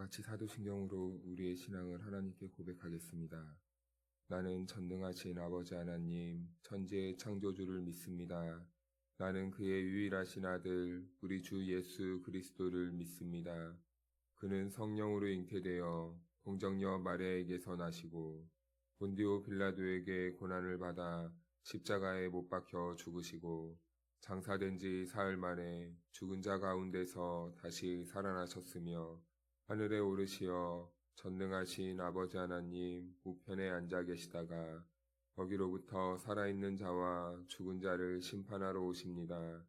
같이 사도신경으로 우리의 신앙을 하나님께 고백하겠습니다. 나는 전능하신 아버지 하나님, 천지의 창조주를 믿습니다. 나는 그의 유일하신 아들, 우리 주 예수 그리스도를 믿습니다. 그는 성령으로 잉태되어 동정녀 마리아에게서 나시고 본디오 빌라도에게 고난을 받아 십자가에 못 박혀 죽으시고 장사된 지 사흘 만에 죽은 자 가운데서 다시 살아나셨으며 하늘에 오르시어 전능하신 아버지 하나님 우편에 앉아 계시다가 거기로부터 살아있는 자와 죽은 자를 심판하러 오십니다.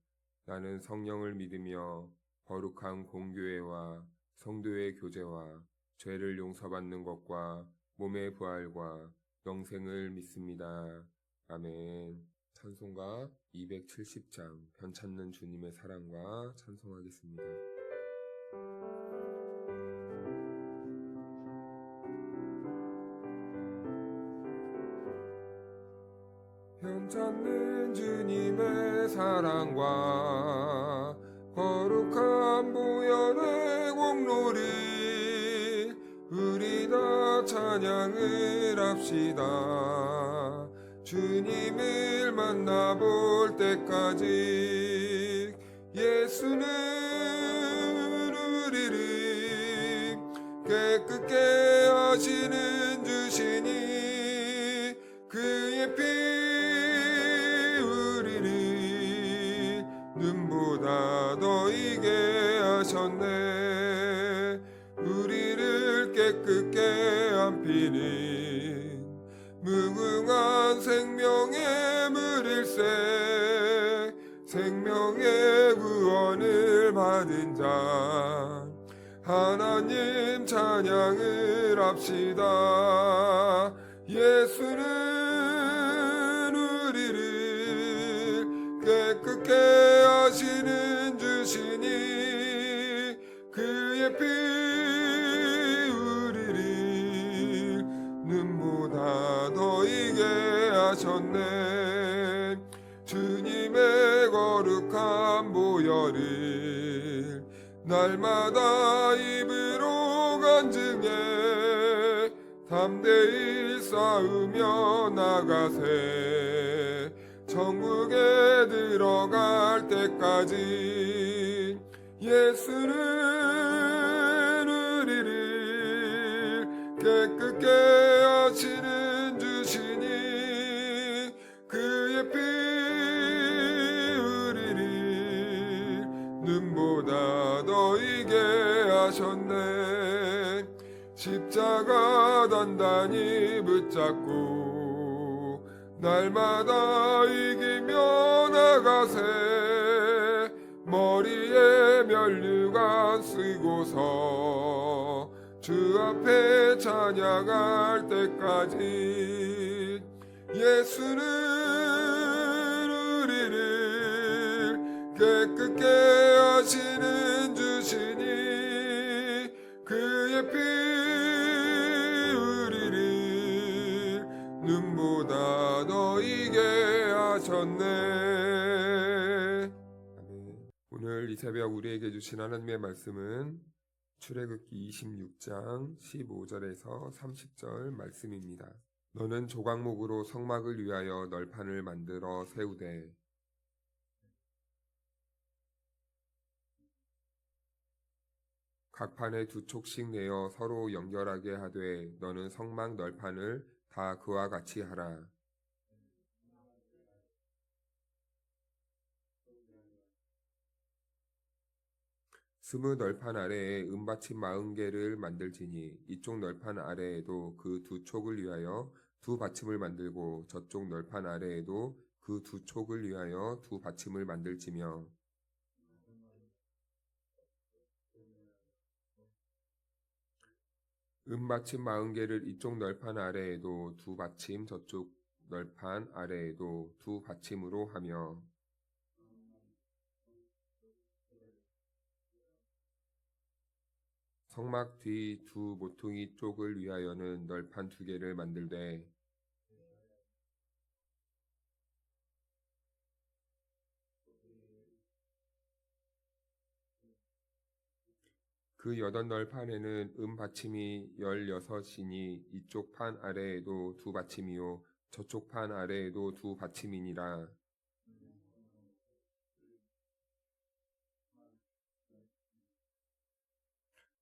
나는 성령을 믿으며 거룩한 공교회와 성도의 교제와 죄를 용서받는 것과 몸의 부활과 영생을 믿습니다. 아멘. 찬송가 270장 변찮는 주님의 사랑과 찬송하겠습니다. 변찮는 주님의 사랑과 거룩한 보혈의 공로를 우리 다 찬양을 합시다. 주님을 만나볼 때까지 예수는 우리를 깨끗게 하시는 주시니 그의 피 우리를 눈보다 더 이게 하셨네. 우리를 깨끗게 한 피는 무궁한 생명의 물일세. 생명의 구원을 받은 자 하나님 찬양을 합시다. 예수는 우리를 깨끗게 하시는 주시니 그의 피 우리를 눈보다 더 이게 하셨네. 주님의 거룩한 보혈을 날마다 입으로 간증해 담대히 싸우며 나가세. 천국에 들어갈 때까지 예수는 우리를 깨끗게 하시는 주시니 그의 피 우리를 눈보다 더 이게 하셨네. 십자가 단단히 붙잡고 날마다 이기며 나가세. 머리에 면류관 쓰고서 주 앞에 찬양할 때까지 예수는 우리를 깨끗게 하시는 주시니 그의 피 우리를 눈보다 더 이게 하셨네. 오늘 이 새벽 우리에게 주신 하나님의 말씀은 출애굽기 26장 15절에서 30절 말씀입니다. 너는 조각목으로 성막을 위하여 널판을 만들어 세우되 각 판에 두 촉씩 내어 서로 연결하게 하되 너는 성막 널판을 다 그와 같이 하라. 스무 널판 아래에 은받침 40개를 만들지니 이쪽 널판 아래에도 그 두 촉을 위하여 두 받침을 만들고 저쪽 널판 아래에도 그 두 촉을 위하여 두 받침을 만들지며 은받침 40개를 이쪽 널판 아래에도 두 받침 저쪽 널판 아래에도 두 받침으로 하며 성막 뒤 두 모퉁이 쪽을 위하여는 널판 2개를 만들되 그 8널판에는 받침이 16이니 이쪽 판 아래에도 2받침이요 저쪽 판 아래에도 2받침이니라.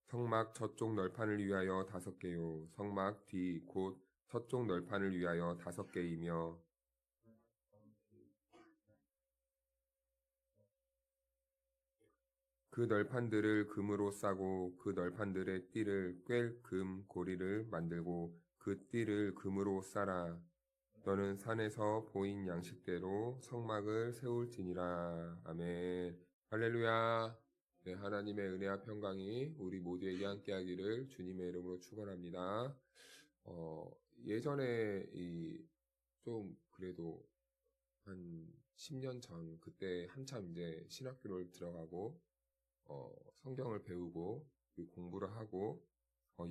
성막 저쪽 널판을 위하여 5개요. 성막 뒤 곧 서쪽 널판을 위하여 5개이며 그 널판들을 금으로 싸고 그 널판들의 띠를 꿰 금 고리를 만들고 그 띠를 금으로 싸라. 너는 산에서 보인 양식대로 성막을 세울지니라. 아멘. 할렐루야. 네, 하나님의 은혜와 평강이 우리 모두에게 함께하기를 주님의 이름으로 축원합니다. 예전에 좀 그래도 한 10년 전 그때 한참 이제 신학교를 들어가고 성경을 배우고 공부를 하고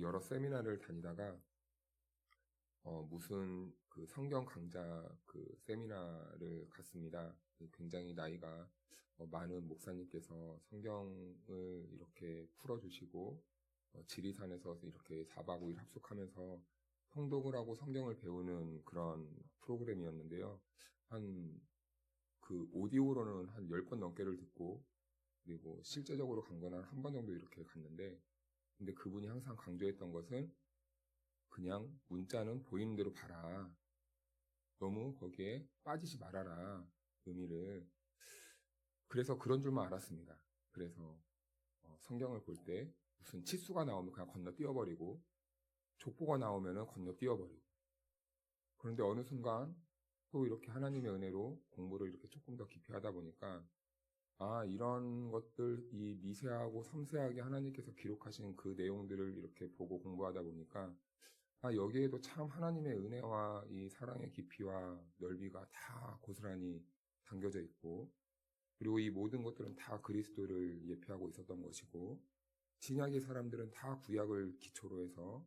여러 세미나를 다니다가 무슨 그 성경 강좌 그 세미나를 갔습니다. 굉장히 나이가 많은 목사님께서 성경을 이렇게 풀어주시고 지리산에서 이렇게 4박 5일 합숙하면서 통독을 하고 성경을 배우는 그런 프로그램이었는데요. 그 오디오로는 한 10번 넘게를 듣고 그리고 실제적으로 간 건 한 번 정도 이렇게 갔는데 근데 그분이 항상 강조했던 것은 그냥 문자는 보이는 대로 봐라. 너무 거기에 빠지지 말아라. 의미를. 그래서 그런 줄만 알았습니다. 그래서 성경을 볼 때 무슨 치수가 나오면 그냥 건너뛰어버리고 족보가 나오면 건너뛰어버리고 그런데 어느 순간 또 이렇게 하나님의 은혜로 공부를 이렇게 조금 더 깊이 하다 보니까 이런 것들, 이 미세하고 섬세하게 하나님께서 기록하신 그 내용들을 이렇게 보고 공부하다 보니까 여기에도 참 하나님의 은혜와 이 사랑의 깊이와 넓이가 다 고스란히 담겨져 있고 그리고 이 모든 것들은 다 그리스도를 예표하고 있었던 것이고 신약의 사람들은 다 구약을 기초로 해서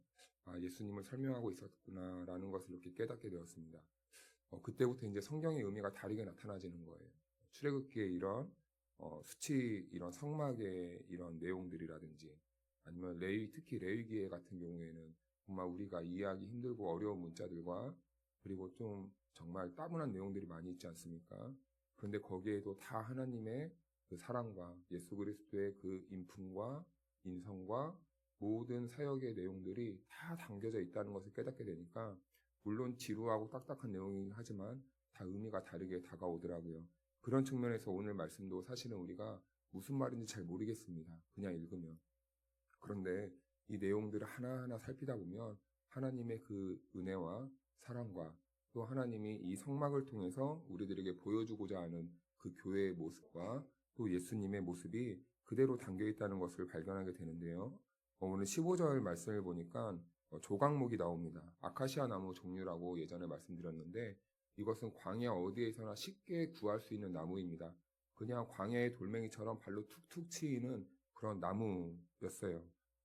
예수님을 설명하고 있었구나라는 것을 이렇게 깨닫게 되었습니다. 그때부터 이제 성경의 의미가 다르게 나타나지는 거예요. 출애굽기의 이런 수치, 이런 성막의 이런 내용들이라든지 아니면 특히 레위기에 같은 경우에는 정말 우리가 이해하기 힘들고 어려운 문자들과 그리고 좀 정말 따분한 내용들이 많이 있지 않습니까? 그런데 거기에도 다 하나님의 그 사랑과 예수 그리스도의 그 인품과 인성과 모든 사역의 내용들이 다 담겨져 있다는 것을 깨닫게 되니까 물론 지루하고 딱딱한 내용이긴 하지만 다 의미가 다르게 다가오더라고요. 그런 측면에서 오늘 말씀도 사실은 우리가 무슨 말인지 잘 모르겠습니다. 그냥 읽으면. 그런데 이 내용들을 하나하나 살피다 보면 하나님의 그 은혜와 사랑과 또 하나님이 이 성막을 통해서 우리들에게 보여주고자 하는 그 교회의 모습과 또 예수님의 모습이 그대로 담겨 있다는 것을 발견하게 되는데요. 오늘 15절 말씀을 보니까 조각목이 나옵니다. 아카시아 나무 종류라고 예전에 말씀드렸는데 이것은 광야 어디에서나 쉽게 구할 수 있는 나무입니다. 그냥 광야의 돌멩이처럼 발로 툭툭 치이는 그런 나무였어요.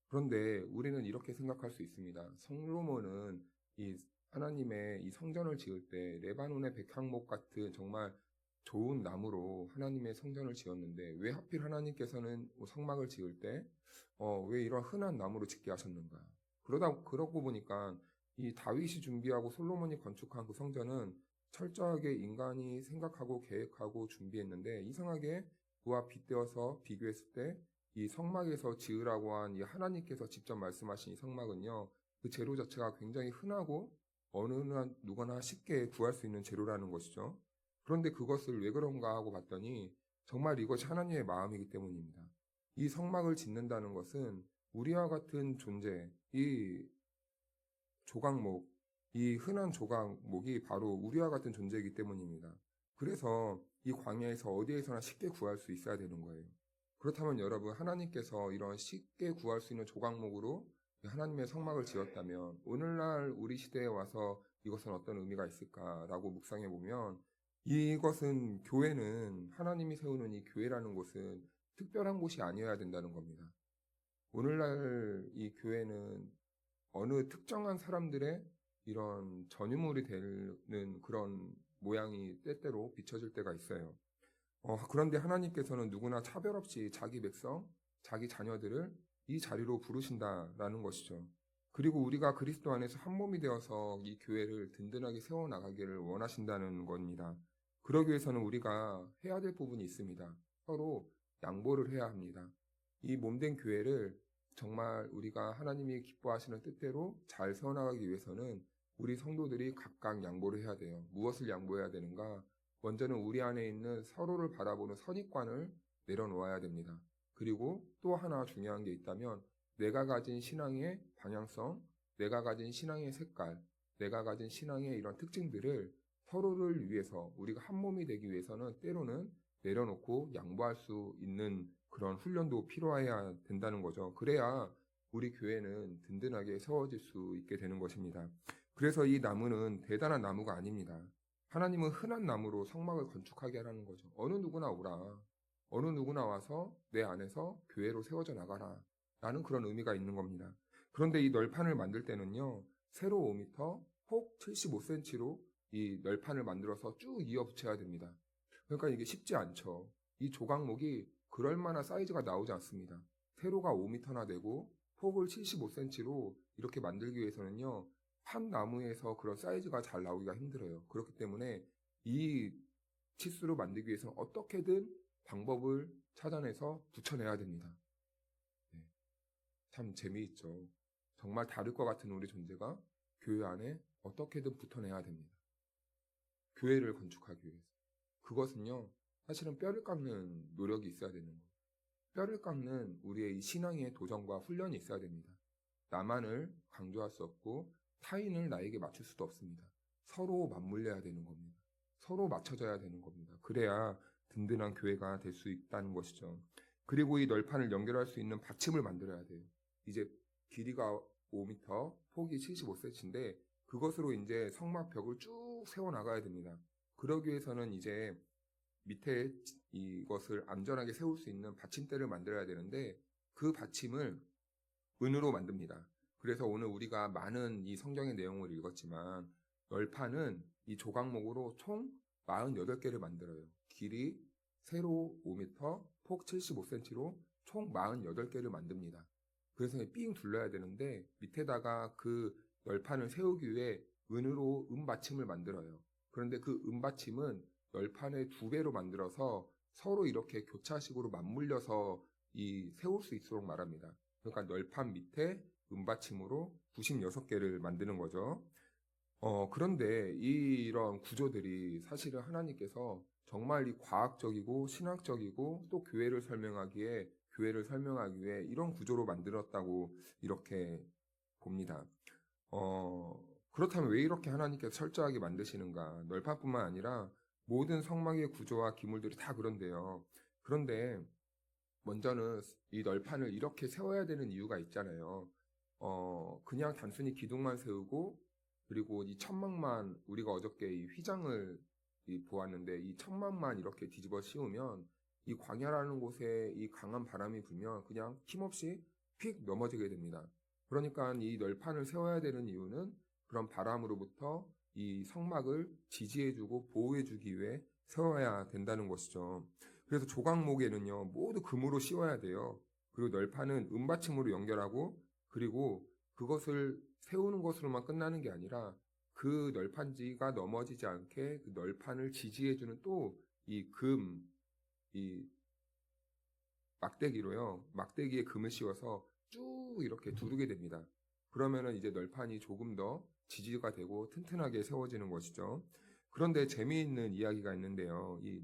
그런데 우리는 이렇게 생각할 수 있습니다. 솔로몬은 이 하나님의 이 성전을 지을 때 레바논의 백향목 같은 정말 좋은 나무로 하나님의 성전을 지었는데 왜 하필 하나님께서는 성막을 지을 때 왜 이런 흔한 나무로 짓게 하셨는가? 그러고 보니까 이 다윗이 준비하고 솔로몬이 건축한 그 성전은 철저하게 인간이 생각하고 계획하고 준비했는데 이상하게 그와 빗대어서 비교했을 때 이 성막에서 지으라고 한 이 하나님께서 직접 말씀하신 이 성막은요, 그 재료 자체가 굉장히 흔하고 어느 누구나 쉽게 구할 수 있는 재료라는 것이죠. 그런데 그것을 왜 그런가 하고 봤더니 정말 이것이 하나님의 마음이기 때문입니다. 이 성막을 짓는다는 것은 우리와 같은 존재, 이 조각목, 이 흔한 조각목이 바로 우리와 같은 존재이기 때문입니다. 그래서 이 광야에서 어디에서나 쉽게 구할 수 있어야 되는 거예요. 그렇다면 여러분, 하나님께서 이런 쉽게 구할 수 있는 조각목으로 하나님의 성막을 지었다면 오늘날 우리 시대에 와서 이것은 어떤 의미가 있을까라고 묵상해 보면 이것은 교회는 하나님이 세우는 이 교회라는 곳은 특별한 곳이 아니어야 된다는 겁니다. 오늘날 이 교회는 어느 특정한 사람들의 이런 전유물이 되는 그런 모양이 때때로 비춰질 때가 있어요. 그런데 하나님께서는 누구나 차별 없이 자기 백성, 자기 자녀들을 이 자리로 부르신다라는 것이죠. 그리고 우리가 그리스도 안에서 한 몸이 되어서 이 교회를 든든하게 세워나가기를 원하신다는 겁니다. 그러기 위해서는 우리가 해야 될 부분이 있습니다. 서로 양보를 해야 합니다. 이 몸된 교회를 정말 우리가 하나님이 기뻐하시는 뜻대로 잘 세워나가기 위해서는 우리 성도들이 각각 양보를 해야 돼요. 무엇을 양보해야 되는가? 먼저는 우리 안에 있는 서로를 바라보는 선입관을 내려놓아야 됩니다. 그리고 또 하나 중요한 게 있다면 내가 가진 신앙의 방향성, 내가 가진 신앙의 색깔, 내가 가진 신앙의 이런 특징들을 서로를 위해서 우리가 한 몸이 되기 위해서는 때로는 내려놓고 양보할 수 있는 그런 훈련도 필요해야 된다는 거죠. 그래야 우리 교회는 든든하게 세워질 수 있게 되는 것입니다. 그래서 이 나무는 대단한 나무가 아닙니다. 하나님은 흔한 나무로 성막을 건축하게 하라는 거죠. 어느 누구나 오라. 어느 누구나 와서 내 안에서 교회로 세워져 나가라. 라는 그런 의미가 있는 겁니다. 그런데 이 널판을 만들 때는요. 세로 5m, 폭 75cm로 이 널판을 만들어서 쭉 이어 붙여야 됩니다. 그러니까 이게 쉽지 않죠. 이 조각목이 그럴 만한 사이즈가 나오지 않습니다. 세로가 5m나 되고 폭을 75cm로 이렇게 만들기 위해서는요. 한 나무에서 그런 사이즈가 잘 나오기가 힘들어요. 그렇기 때문에 이 치수로 만들기 위해서는 어떻게든 방법을 찾아내서 붙여내야 됩니다. 네. 참 재미있죠. 정말 다를 것 같은 우리 존재가 교회 안에 어떻게든 붙어내야 됩니다. 교회를 건축하기 위해서. 그것은요, 사실은 뼈를 깎는 노력이 있어야 되는 거예요. 뼈를 깎는 우리의 이 신앙의 도전과 훈련이 있어야 됩니다. 나만을 강조할 수 없고 타인을 나에게 맞출 수도 없습니다. 서로 맞물려야 되는 겁니다. 서로 맞춰져야 되는 겁니다. 그래야 든든한 교회가 될 수 있다는 것이죠. 그리고 이 널판을 연결할 수 있는 받침을 만들어야 돼요. 이제 길이가 5m, 폭이 75cm인데 그것으로 이제 성막 벽을 쭉 세워나가야 됩니다. 그러기 위해서는 이제 밑에 이것을 안전하게 세울 수 있는 받침대를 만들어야 되는데 그 받침을 은으로 만듭니다. 그래서 오늘 우리가 많은 이 성경의 내용을 읽었지만 널판은 이 조각목으로 총 48개를 만들어요. 길이 세로 5m, 폭 75cm로 총 48개를 만듭니다. 그래서 삥 둘러야 되는데 밑에다가 그 널판을 세우기 위해 은으로 은받침을 만들어요. 그런데 그 은받침은 널판의 2배로 만들어서 서로 이렇게 교차식으로 맞물려서 세울 수 있도록 말합니다. 그러니까 널판 밑에 은받침으로 96개를 만드는 거죠. 그런데 이런 구조들이 사실은 하나님께서 정말 이 과학적이고 신학적이고 또 교회를 설명하기 위해 이런 구조로 만들었다고 이렇게 봅니다. 그렇다면 왜 이렇게 하나님께서 철저하게 만드시는가? 널판뿐만 아니라 모든 성막의 구조와 기물들이 다 그런데요. 그런데 먼저는 이 널판을 이렇게 세워야 되는 이유가 있잖아요. 그냥 단순히 기둥만 세우고 그리고 이 천막만 우리가 어저께 이 휘장을 보았는데 이 천막만 이렇게 뒤집어 씌우면 이 광야라는 곳에 이 강한 바람이 불면 그냥 힘없이 휙 넘어지게 됩니다. 그러니까 이 널판을 세워야 되는 이유는 그런 바람으로부터 이 성막을 지지해주고 보호해주기 위해 세워야 된다는 것이죠. 그래서 조각목에는요 모두 금으로 씌워야 돼요. 그리고 널판은 은받침으로 연결하고 그리고 그것을 세우는 것으로만 끝나는 게 아니라 그 널판지가 넘어지지 않게 그 널판을 지지해주는 또 이 막대기로요. 막대기에 금을 씌워서 쭉 이렇게 두르게 됩니다. 그러면은 이제 널판이 조금 더 지지가 되고 튼튼하게 세워지는 것이죠. 그런데 재미있는 이야기가 있는데요. 이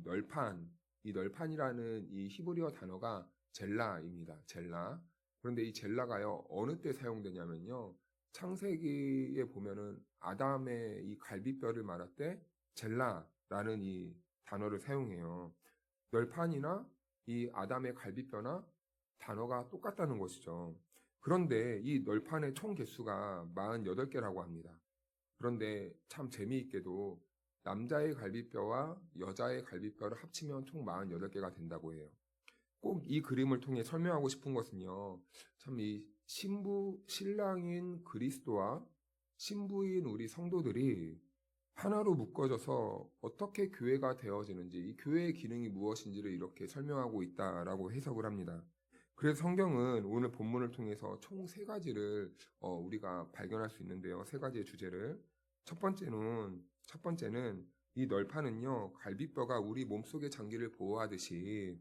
널판이라는 이 히브리어 단어가 젤라입니다. 젤라. 그런데 이 젤라가요, 어느 때 사용되냐면요. 창세기에 보면은 아담의 이 갈비뼈를 말할 때 젤라라는 이 단어를 사용해요. 널판이나 이 아담의 갈비뼈나 단어가 똑같다는 것이죠. 그런데 이 널판의 총 개수가 48개라고 합니다. 그런데 참 재미있게도 남자의 갈비뼈와 여자의 갈비뼈를 합치면 총 48개가 된다고 해요. 꼭 이 그림을 통해 설명하고 싶은 것은요. 참 이 신랑인 그리스도와 신부인 우리 성도들이 하나로 묶어져서 어떻게 교회가 되어지는지 이 교회의 기능이 무엇인지를 이렇게 설명하고 있다라고 해석을 합니다. 그래서 성경은 오늘 본문을 통해서 총 세 가지를 우리가 발견할 수 있는데요. 세 가지의 주제를. 첫 번째는 이 널판은요, 갈비뼈가 우리 몸속의 장기를 보호하듯이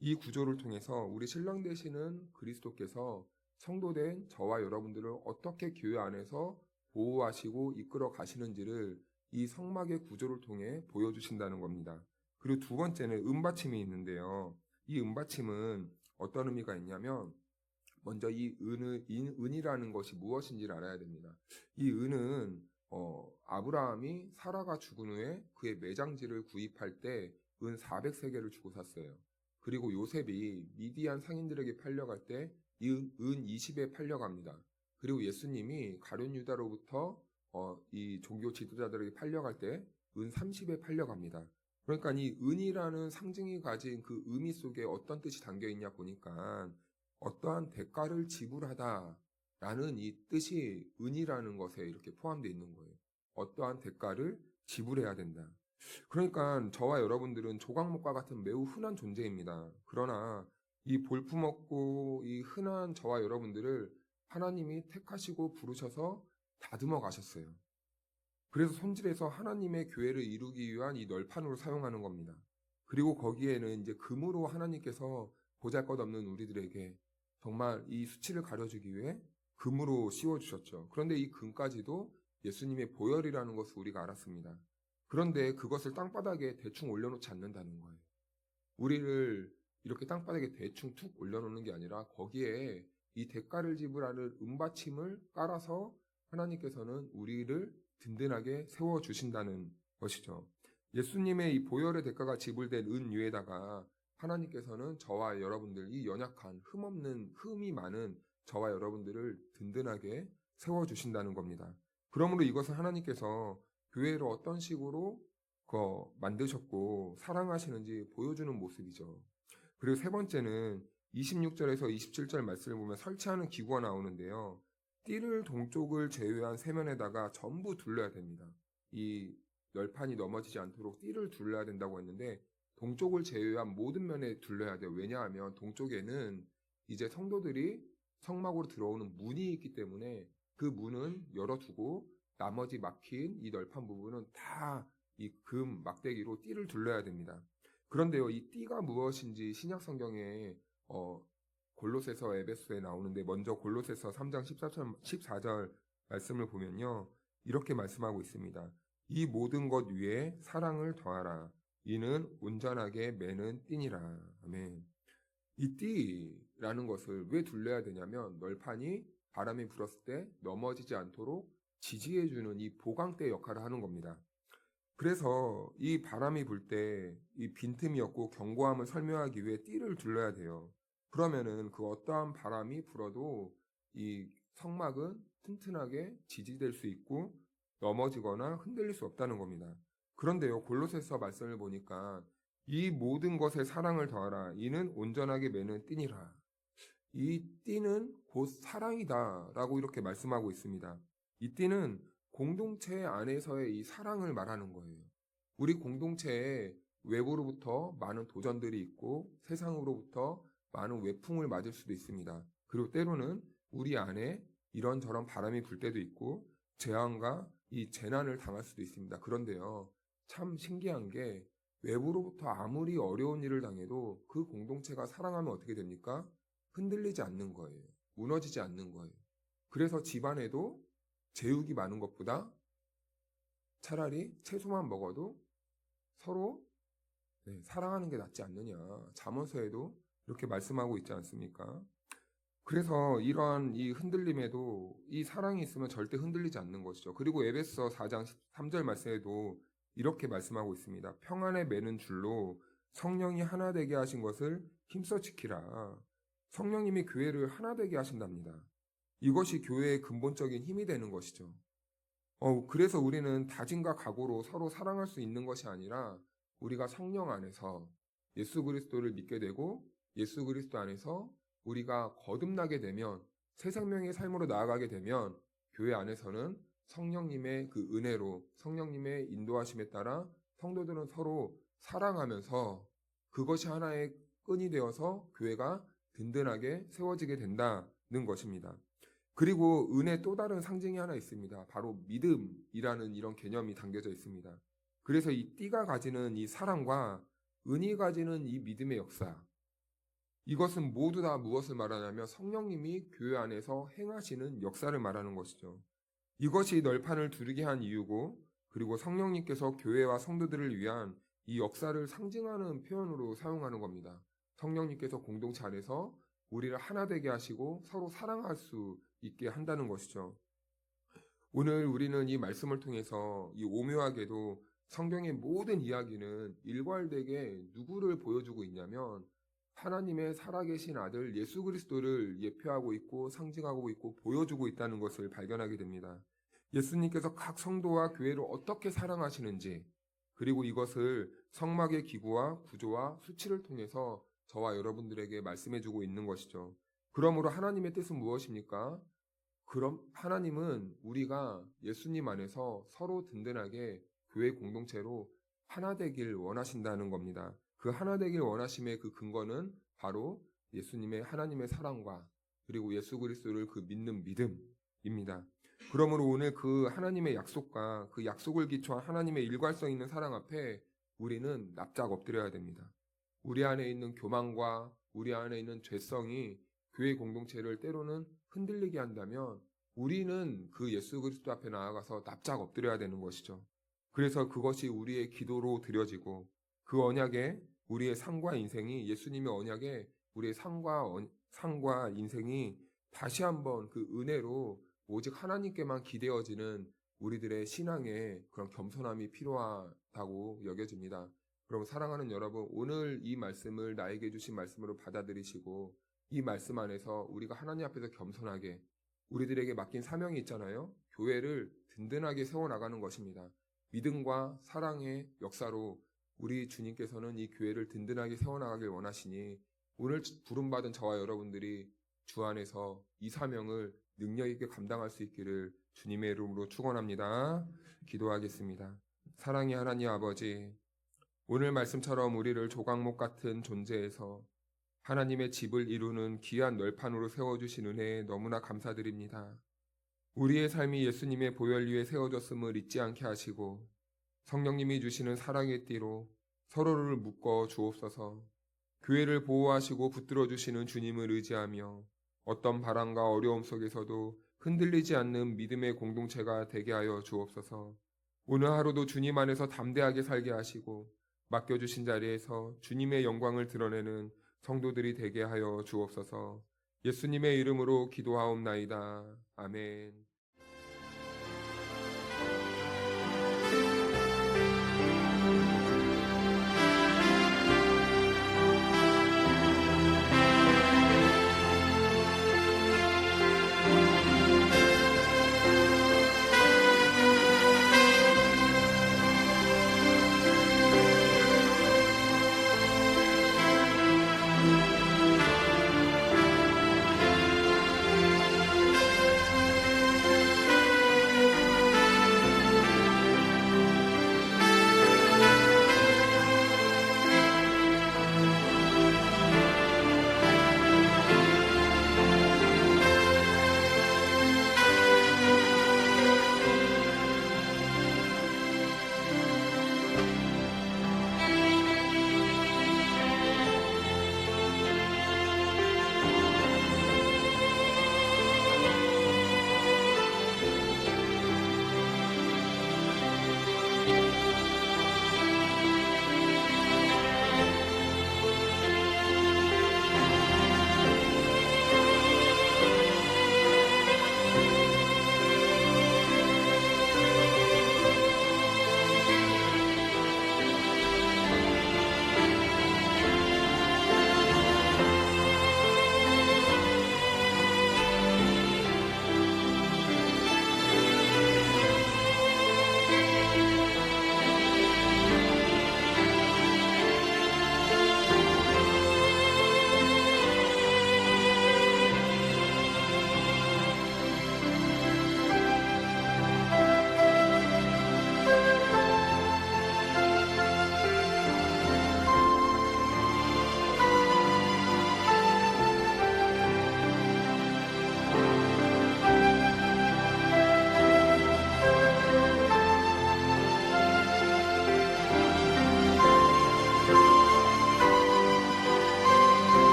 이 구조를 통해서 우리 신랑 되시는 그리스도께서 성도된 저와 여러분들을 어떻게 교회 안에서 보호하시고 이끌어 가시는지를 이 성막의 구조를 통해 보여주신다는 겁니다. 그리고 두 번째는 은받침이 있는데요. 이 은받침은 어떤 의미가 있냐면, 먼저 이 은이라는 것이 무엇인지를 알아야 됩니다. 이 은은 아브라함이 사라가 죽은 후에 그의 매장지를 구입할 때 은 400세겔을 주고 샀어요. 그리고 요셉이 미디안 상인들에게 팔려갈 때 이 은 20에 팔려갑니다. 그리고 예수님이 가룟 유다로부터 이 종교 지도자들에게 팔려갈 때 은 30에 팔려갑니다. 그러니까 이 은이라는 상징이 가진 그 의미 속에 어떤 뜻이 담겨 있냐 보니까 어떠한 대가를 지불하다라는 이 뜻이 은이라는 것에 이렇게 포함되어 있는 거예요. 어떠한 대가를 지불해야 된다. 그러니까 저와 여러분들은 조각목과 같은 매우 흔한 존재입니다. 그러나 이 볼품없고 이 흔한 저와 여러분들을 하나님이 택하시고 부르셔서 다듬어 가셨어요. 그래서 손질해서 하나님의 교회를 이루기 위한 이 널판으로 사용하는 겁니다. 그리고 거기에는 이제 금으로 하나님께서 보잘것없는 우리들에게 정말 이 수치를 가려주기 위해 금으로 씌워주셨죠. 그런데 이 금까지도 예수님의 보혈이라는 것을 우리가 알았습니다. 그런데 그것을 땅바닥에 대충 올려놓지 않는다는 거예요. 우리를 이렇게 땅바닥에 대충 툭 올려놓는 게 아니라 거기에 이 대가를 지불하는 은받침을 깔아서 하나님께서는 우리를 든든하게 세워주신다는 것이죠. 예수님의 이 보혈의 대가가 지불된 은 위에다가 하나님께서는 저와 여러분들, 이 연약한 흠이 많은 저와 여러분들을 든든하게 세워주신다는 겁니다. 그러므로 이것은 하나님께서 교회를 어떤 식으로 만드셨고 사랑하시는지 보여주는 모습이죠. 그리고 세 번째는 26절에서 27절 말씀을 보면 설치하는 기구가 나오는데요. 띠를 동쪽을 제외한 세면에다가 전부 둘러야 됩니다. 이 널판이 넘어지지 않도록 띠를 둘러야 된다고 했는데 동쪽을 제외한 모든 면에 둘러야 돼요. 왜냐하면 동쪽에는 이제 성도들이 성막으로 들어오는 문이 있기 때문에 그 문은 열어두고 나머지 막힌 이 널판 부분은 다 이 금 막대기로 띠를 둘러야 됩니다. 그런데요, 이 띠가 무엇인지 신약 성경에 골로새서, 에베소에 나오는데 먼저 골로새서 3장 14절 말씀을 보면요, 이렇게 말씀하고 있습니다. 이 모든 것 위에 사랑을 더하라. 이는 온전하게 매는 띠니라. 아멘. 이 띠라는 것을 왜 둘러야 되냐면 널판이 바람이 불었을 때 넘어지지 않도록 지지해주는 이 보강대 역할을 하는 겁니다. 그래서 이 바람이 불 때 이 빈틈이 없고 견고함을 설명하기 위해 띠를 둘러야 돼요. 그러면은 그 어떠한 바람이 불어도 이 성막은 튼튼하게 지지될 수 있고 넘어지거나 흔들릴 수 없다는 겁니다. 그런데요, 골로새서 말씀을 보니까 이 모든 것에 사랑을 더하라. 이는 온전하게 매는 띠니라. 이 띠는 곧 사랑이다라고 이렇게 말씀하고 있습니다. 이 띠는 공동체 안에서의 이 사랑을 말하는 거예요. 우리 공동체에 외부로부터 많은 도전들이 있고 세상으로부터 많은 외풍을 맞을 수도 있습니다. 그리고 때로는 우리 안에 이런저런 바람이 불 때도 있고 재앙과 이 재난을 당할 수도 있습니다. 그런데요, 참 신기한 게 외부로부터 아무리 어려운 일을 당해도 그 공동체가 사랑하면 어떻게 됩니까? 흔들리지 않는 거예요. 무너지지 않는 거예요. 그래서 집안에도 제육이 많은 것보다 차라리 채소만 먹어도 서로 사랑하는 게 낫지 않느냐. 잠언서에도 이렇게 말씀하고 있지 않습니까? 그래서 이러한 이 흔들림에도 이 사랑이 있으면 절대 흔들리지 않는 것이죠. 그리고 에베소 4장 3절 말씀에도 이렇게 말씀하고 있습니다. 평안에 매는 줄로 성령이 하나 되게 하신 것을 힘써 지키라. 성령님이 교회를 하나 되게 하신답니다. 이것이 교회의 근본적인 힘이 되는 것이죠. 그래서 우리는 다짐과 각오로 서로 사랑할 수 있는 것이 아니라 우리가 성령 안에서 예수 그리스도를 믿게 되고 예수 그리스도 안에서 우리가 거듭나게 되면 새 생명의 삶으로 나아가게 되면 교회 안에서는 성령님의 그 은혜로 성령님의 인도하심에 따라 성도들은 서로 사랑하면서 그것이 하나의 끈이 되어서 교회가 든든하게 세워지게 된다는 것입니다. 그리고 은혜의 또 다른 상징이 하나 있습니다. 바로 믿음이라는 이런 개념이 담겨져 있습니다. 그래서 이 띠가 가지는 이 사랑과 은이 가지는 이 믿음의 역사, 이것은 모두 다 무엇을 말하냐면 성령님이 교회 안에서 행하시는 역사를 말하는 것이죠. 이것이 널판을 두르게 한 이유고, 그리고 성령님께서 교회와 성도들을 위한 이 역사를 상징하는 표현으로 사용하는 겁니다. 성령님께서 공동체 안에서 우리를 하나 되게 하시고 서로 사랑할 수 있게 한다는 것이죠. 오늘 우리는 이 말씀을 통해서 이 오묘하게도 성경의 모든 이야기는 일괄되게 누구를 보여주고 있냐면 하나님의 살아계신 아들 예수 그리스도를 예표하고 있고 상징하고 있고 보여주고 있다는 것을 발견하게 됩니다. 예수님께서 각 성도와 교회를 어떻게 사랑하시는지, 그리고 이것을 성막의 기구와 구조와 수치를 통해서 저와 여러분들에게 말씀해주고 있는 것이죠. 그러므로 하나님의 뜻은 무엇입니까? 그럼 하나님은 우리가 예수님 안에서 서로 든든하게 교회 공동체로 하나 되길 원하신다는 겁니다. 그 하나 되길 원하심의 그 근거는 바로 예수님의 하나님의 사랑과 그리고 예수 그리스도를 그 믿는 믿음입니다. 그러므로 오늘 그 하나님의 약속과 그 약속을 기초한 하나님의 일관성 있는 사랑 앞에 우리는 납작 엎드려야 됩니다. 우리 안에 있는 교만과 우리 안에 있는 죄성이 교회 공동체를 때로는 흔들리게 한다면 우리는 그 예수 그리스도 앞에 나아가서 납작 엎드려야 되는 것이죠. 그래서 그것이 우리의 기도로 드려지고 그 언약에 우리의 삶과 인생이 예수님의 언약에 우리의 삶과 인생이 다시 한번 그 은혜로 오직 하나님께만 기대어지는 우리들의 신앙에 그런 겸손함이 필요하다고 여겨집니다. 그럼 사랑하는 여러분, 오늘 이 말씀을 나에게 주신 말씀으로 받아들이시고 이 말씀 안에서 우리가 하나님 앞에서 겸손하게 우리들에게 맡긴 사명이 있잖아요. 교회를 든든하게 세워나가는 것입니다. 믿음과 사랑의 역사로 우리 주님께서는 이 교회를 든든하게 세워나가길 원하시니 오늘 부름받은 저와 여러분들이 주 안에서 이 사명을 능력 있게 감당할 수 있기를 주님의 이름으로 축원합니다. 기도하겠습니다. 사랑의 하나님 아버지, 오늘 말씀처럼 우리를 조각목 같은 존재에서 하나님의 집을 이루는 귀한 널판으로 세워주신 은혜에 너무나 감사드립니다. 우리의 삶이 예수님의 보혈 위에 세워졌음을 잊지 않게 하시고 성령님이 주시는 사랑의 띠로 서로를 묶어 주옵소서. 교회를 보호하시고 붙들어 주시는 주님을 의지하며 어떤 바람과 어려움 속에서도 흔들리지 않는 믿음의 공동체가 되게 하여 주옵소서. 오늘 하루도 주님 안에서 담대하게 살게 하시고 맡겨주신 자리에서 주님의 영광을 드러내는 성도들이 되게 하여 주옵소서. 예수님의 이름으로 기도하옵나이다. 아멘.